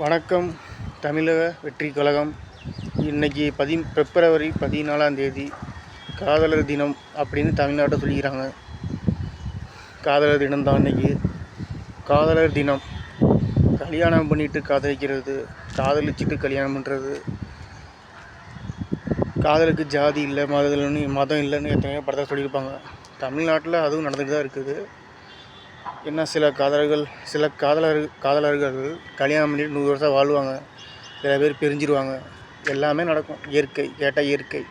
வணக்கம். தமிழக வெற்றி கழகம். இன்றைக்கி பிப்ரவரி 14 காதலர் தினம் அப்படின்னு தமிழ்நாட்டை சொல்லிக்கிறாங்க. காதலர் தினம் தான் இன்றைக்கி. காதலர் தினம். கல்யாணம் பண்ணிட்டு காதலிக்கிறது, காதலிச்சுட்டு கல்யாணம் பண்ணுறது, காதலுக்கு ஜாதி இல்லை, மதம் இல்லைன்னு எத்தனையோ படத்தை சொல்லியிருப்பாங்க. தமிழ்நாட்டில் அதுவும் நடந்துகிட்டு தான் இருக்குது. என்ன சில காதலர்கள் கல்யாணம் பண்ணிட்டு 100 வருஷம் வாழ்வாங்க, சில பேர் பிரிஞ்சிருவாங்க. எல்லாமே நடக்கும். இயற்கை கேட்டால் இயற்கை.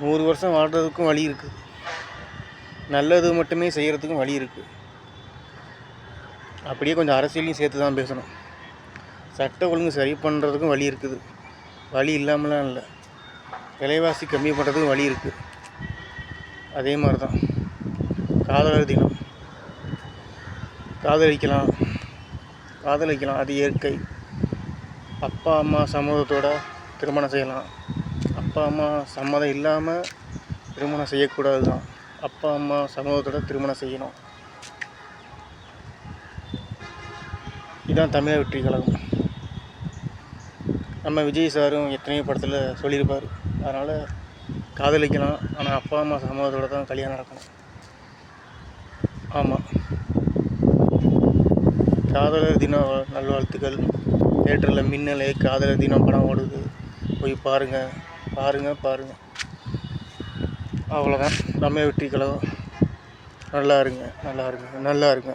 100 வருஷம் வாழ்கிறதுக்கும் வழி இருக்குது, நல்லது மட்டுமே செய்கிறதுக்கும் வழி இருக்குது. அப்படியே கொஞ்சம் அரசியலையும் சேர்த்து தான் பேசணும். சட்ட ஒழுங்கு சரி பண்ணுறதுக்கும் வழி இருக்குது, வழி இல்லாமலாம் இல்லை. விலைவாசி கம்மி பண்ணுறதுக்கும் வழி இருக்குது. அதே மாதிரி தான் காதலர் தினம். காதலிக்கலாம், அது இயற்கை. அப்பா அம்மா சம்மதத்தோடு திருமணம் செய்யலாம். அப்பா அம்மா சம்மதம் இல்லாமல் திருமணம் செய்யக்கூடாது தான். அப்பா அம்மா சம்மதத்தோடு திருமணம் செய்யணும். இதுதான் தமிழக வெற்றி கழகம். நம்ம விஜய் சாரும் எத்தனையோ படத்தில் சொல்லியிருப்பார். அதனால் காதலிக்கலாம், ஆனால் அப்பா அம்மா சம்மதத்தோடு தான் கல்யாணம் நடக்கணும். ஆமாம். காதலர் தின நல்வாழ்த்துக்கள். தியேட்டரில் மின்னலே காதலர் தினம் படம் ஓடுது, போய் பாருங்கள். அவ்வளோதான். நம்ம வெற்றி கழகம். நல்லா இருங்க.